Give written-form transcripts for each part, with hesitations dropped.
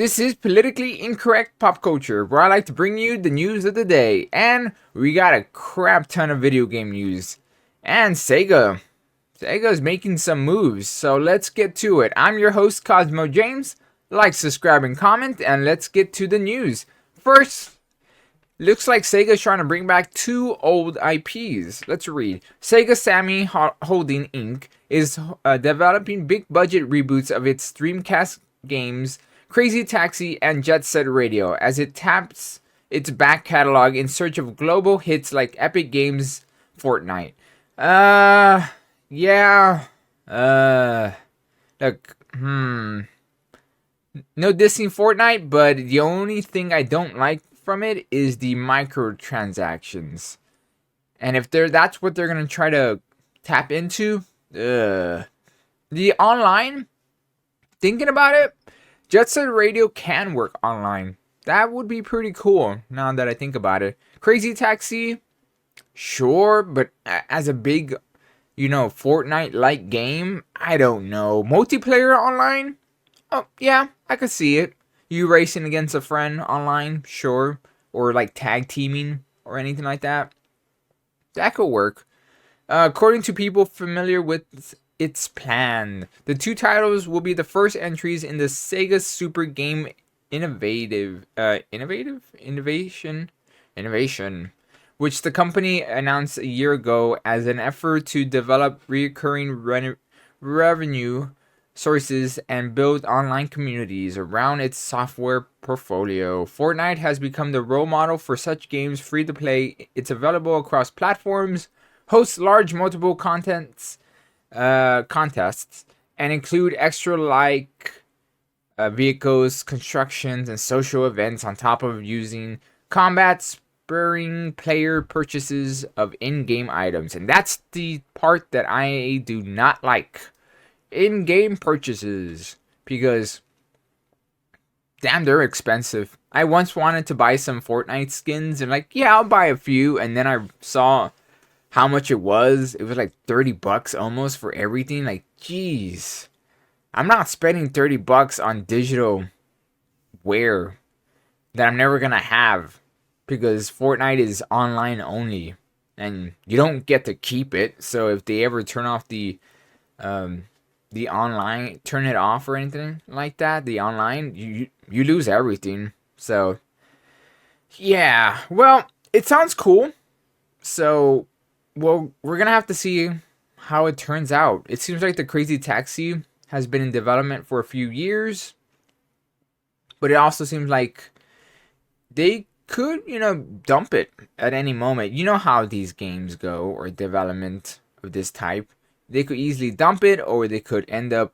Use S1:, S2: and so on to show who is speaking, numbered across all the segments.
S1: This is Politically Incorrect Pop Culture, where I like to bring you the news of the day. And we got a crap ton of video game news. And Sega. Sega's making some moves, so let's get to it. I'm your host, Cosmo James. Like, subscribe, and comment, and let's get to the news. First, looks like Sega's trying to bring back two old IPs. Let's read. Sega Sammy Holding Inc. is developing big budget reboots of its Dreamcast games Crazy Taxi and Jet Set Radio as it taps its back catalog in search of global hits like Epic Games' Fortnite. Yeah. Look, no dissing Fortnite, but the only thing I don't like from it is the microtransactions. And if that's what they're gonna try to tap into, the online, thinking about it, Jet Set Radio can work online. That would be pretty cool now that I think about it. Crazy Taxi, sure, but as a big, Fortnite-like game, I don't know. Multiplayer online? Oh, yeah, I could see it. You racing against a friend online, sure. Or like tag teaming or anything like that. That could work. According to people familiar with its plan, the two titles will be the first entries in the Sega Super Game Innovation, which the company announced a year ago as an effort to develop recurring revenue sources and build online communities around its software portfolio. Fortnite has become the role model for such games free to play. It's available across platforms, hosts large multiple contests, and include extra vehicles, constructions, and social events on top of using combat, spurring player purchases of in-game items. And that's the part that I do not like. In-game purchases, because damn, they're expensive. I once wanted to buy some Fortnite skins and I'll buy a few, and then I saw how much it was. It was like $30 almost for everything. Like, jeez, I'm not spending $30 on digital wear that I'm never gonna have, because Fortnite is online only and you don't get to keep it. So if they ever turn off the online, turn it off or anything like that, the online, you lose everything. So yeah, well, it sounds cool. So, well, we're gonna have to see how it turns out. It seems like the Crazy Taxi has been in development for a few years, but it also seems like they could, dump it at any moment. You know how these games go, or development of this type. They could easily dump it, or they could end up,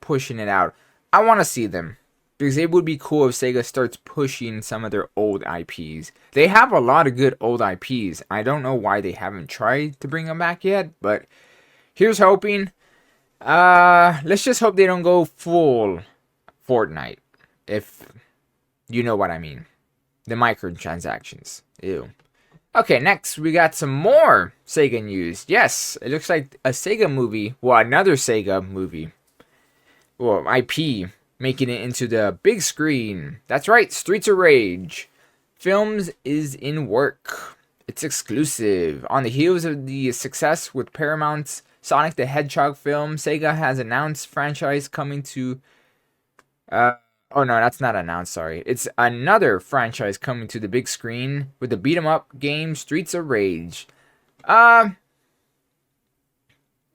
S1: pushing it out. I want to see them, because it would be cool if Sega starts pushing some of their old IPs. They have a lot of good old IPs. I don't know why they haven't tried to bring them back yet, but here's hoping. Let's just hope they don't go full Fortnite, if you know what I mean. The microtransactions. Ew. Okay, next we got some more Sega news. Yes, it looks like a Sega movie. Well, another Sega movie. Well, IP making it into the big screen. That's right, Streets of Rage. Films is in work. It's exclusive. On the heels of the success with Paramount's Sonic the Hedgehog film, Sega has announced franchise coming to... Oh no, that's not announced, sorry. It's another franchise coming to the big screen with the beat-em-up game Streets of Rage.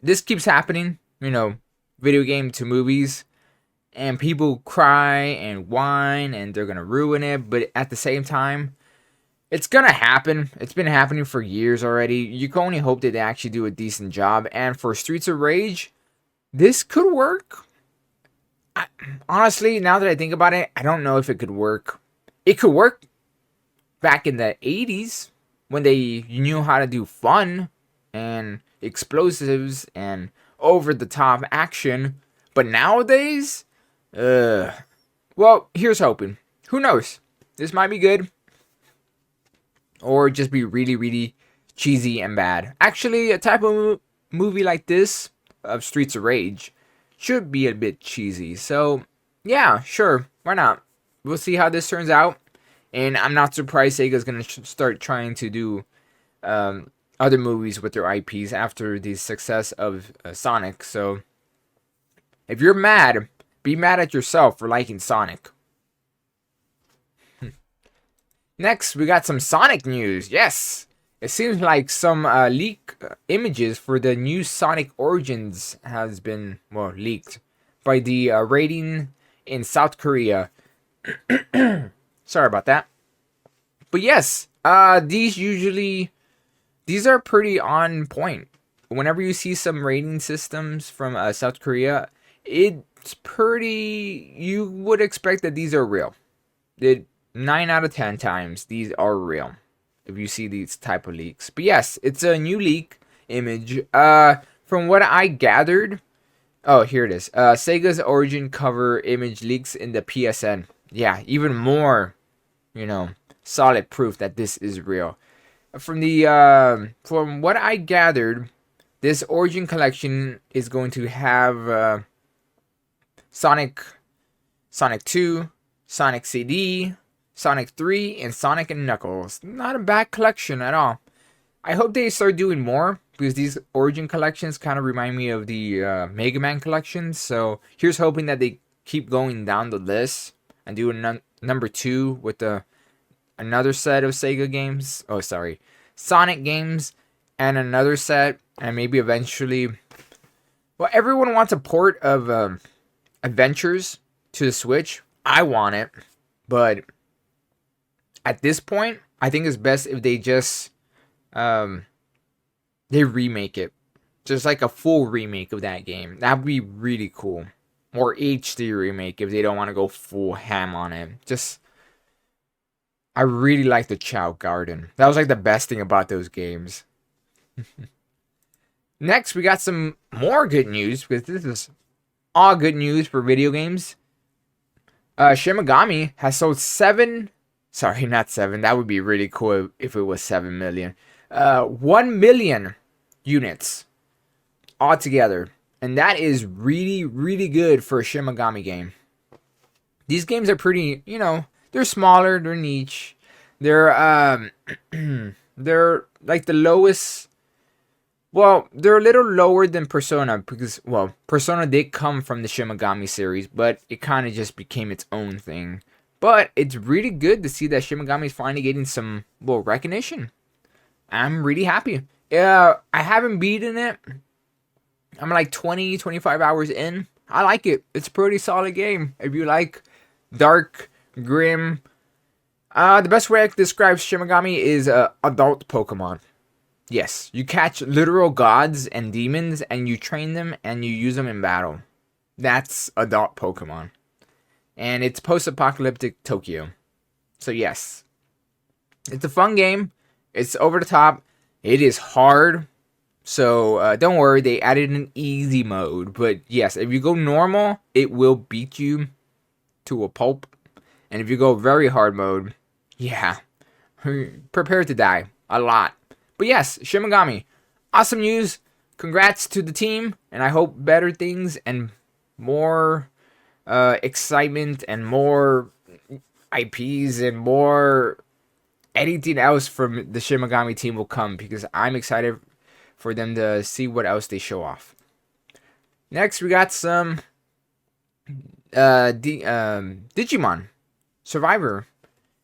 S1: This keeps happening, video game to movies, and people cry and whine and they're gonna ruin it, but at the same time, it's gonna happen. It's been happening for years already. You can only hope that they actually do a decent job, and for Streets of Rage, this could work. Honestly, now that I think about it, I don't know if it could work. It could work back in the 80s when they knew how to do fun and explosives and over-the-top action. But nowadays, well, here's hoping. Who knows? This might be good. Or just be really, really cheesy and bad. Actually, a type of movie like this, of Streets of Rage, should be a bit cheesy. So, yeah, sure. Why not? We'll see how this turns out. And I'm not surprised Sega's gonna start trying to do other movies with their IPs after the success of Sonic. So if you're mad, be mad at yourself for liking Sonic. Next, we got some Sonic news. Yes! It seems like some leak images for the new Sonic Origins has been, well, leaked by the rating in South Korea. Sorry about that. But yes, these are pretty on point. Whenever you see some rating systems from South Korea, it's pretty. You would expect that these are real. 9 out of 10 times these are real. If you see these type of leaks, but yes, it's a new leak image. From what I gathered, oh here it is. Sega's Origin cover image leaks in the PSN. Yeah, even more, solid proof that this is real. From what I gathered, this Origin collection is going to have Sonic 2, Sonic CD, Sonic 3, and Sonic and Knuckles. Not a bad collection at all. I hope they start doing more, because these Origin collections kind of remind me of the Mega Man collections. So here's hoping that they keep going down the list and do number 2 with another set of Sega games. Oh, sorry. Sonic games and another set. And maybe eventually... Well, everyone wants a port of Adventures to the Switch. I want it. But at this point, I think it's best if they just... they remake it. Just like a full remake of that game. That would be really cool. Or HD remake if they don't want to go full ham on it. Just... I really like the Chow Garden. That was like the best thing about those games. Next, we got some more good news, because this is all good news for video games. Shin Megami has sold 7... Sorry, not 7. That would be really cool if it was 7 million. 1 million units altogether. And that is really, really good for a Shin Megami game. These games are pretty, they're smaller, they're niche. They're they're like the lowest. Well, they're a little lower than Persona because, well, Persona did come from the Shin Megami series, but it kind of just became its own thing. But it's really good to see that Shin Megami is finally getting some, well, recognition. I'm really happy. I haven't beaten it. I'm like 20, 25 hours in. I like it. It's a pretty solid game. If you like dark, grim. The best way I can describe Shin Megami is adult Pokemon. Yes, you catch literal gods and demons and you train them and you use them in battle. That's adult Pokemon. And it's post-apocalyptic Tokyo. So yes, it's a fun game. It's over the top. It is hard. So don't worry, they added an easy mode. But yes, if you go normal, it will beat you to a pulp. And if you go very hard mode, yeah, prepare to die a lot. But yes, Shin Megami, awesome news. Congrats to the team, and I hope better things and more excitement and more IPs and more anything else from the Shin Megami team will come, because I'm excited for them to see what else they show off. Next, we got some Digimon Survivor.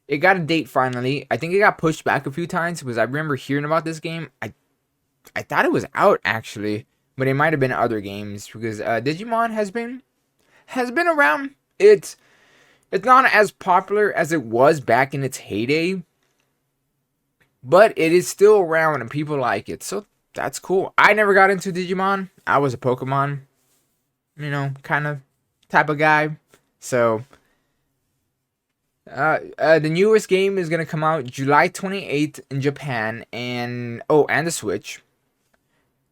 S1: It got a date finally. I think it got pushed back a few times because I remember hearing about this game. I thought it was out actually, but it might have been other games because Digimon has been around. It's not as popular as it was back in its heyday, but it is still around and people like it. So that's cool. I never got into Digimon. I was a Pokemon, kind of type of guy. So the newest game is gonna come out July 28th in Japan and the Switch.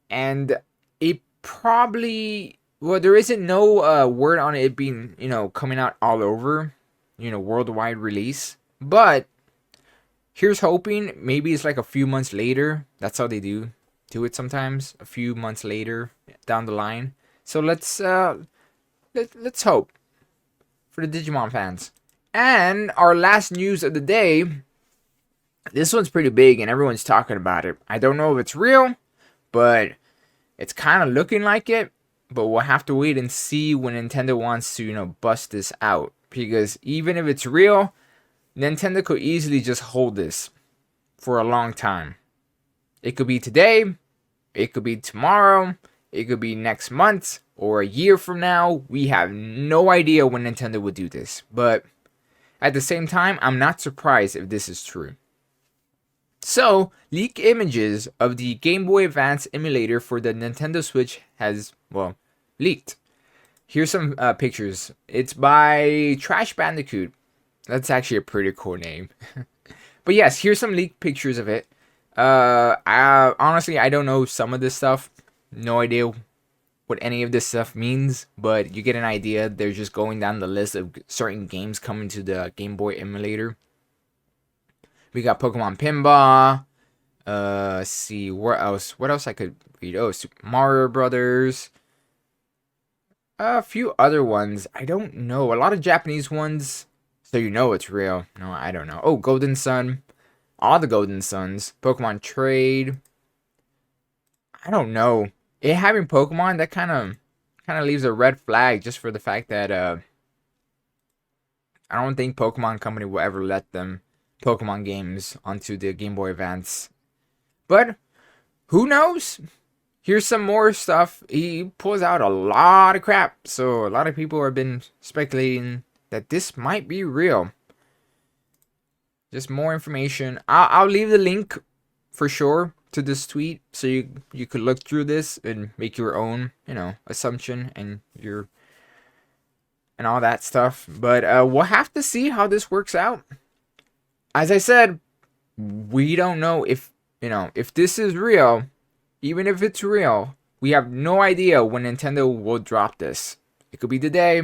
S1: And it probably, well, there isn't no word on it being, coming out all over, worldwide release. But here's hoping maybe it's like a few months later. That's how they do it sometimes. A few months later down the line. So let's hope. for the Digimon fans. And our last news of the day, this one's pretty big and everyone's talking about it. I don't know if it's real, but it's kind of looking like it. But we'll have to wait and see when Nintendo wants to, bust this out. Because even if it's real, Nintendo could easily just hold this for a long time. It could be today, it could be tomorrow, it could be next month, or a year from now. We have no idea when Nintendo would do this. But at the same time, I'm not surprised if this is true. So, leak images of the Game Boy Advance emulator for the Nintendo Switch has, leaked. Here's some pictures. It's by Trash Bandicoot. That's actually a pretty cool name. But yes, here's some leaked pictures of it. Honestly, I don't know some of this stuff. No idea what any of this stuff means, but you get an idea. They're just going down the list of certain games coming to the Game Boy emulator. We got Pokemon Pinball. Let's see, what else I could read? Oh, Super Mario Brothers. A few other ones. I don't know. A lot of Japanese ones. So you know it's real. No, I don't know. Oh, Golden Sun. All the Golden Suns. Pokemon Trade. I don't know. It having Pokemon, that kind of leaves a red flag just for the fact that I don't think Pokemon Company will ever let them Pokemon games onto the Game Boy Advance. But who knows? Here's some more stuff. He pulls out a lot of crap. So a lot of people have been speculating that this might be real. Just more information. I'll leave the link for sure to this tweet so you could look through this and make your own, assumption and all that stuff. But we'll have to see how this works out. As I said, we don't know if this is real. Even if it's real, we have no idea when Nintendo will drop this. It could be today,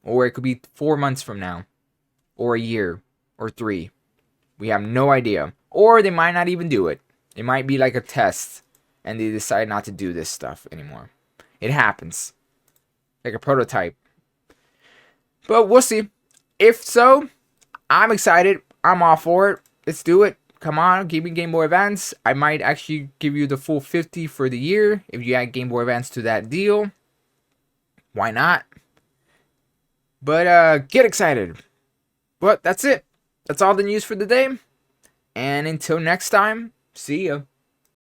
S1: or it could be 4 months from now, or a year, or 3. We have no idea. Or they might not even do it. It might be like a test, and they decide not to do this stuff anymore. It happens. Like a prototype. But we'll see. If so, I'm excited. I'm all for it. Let's do it. Come on, give me Game Boy Advance. I might actually give you the full 50 for the year if you add Game Boy Advance to that deal. Why not? But get excited. But that's it. That's all the news for the day. And until next time, see ya.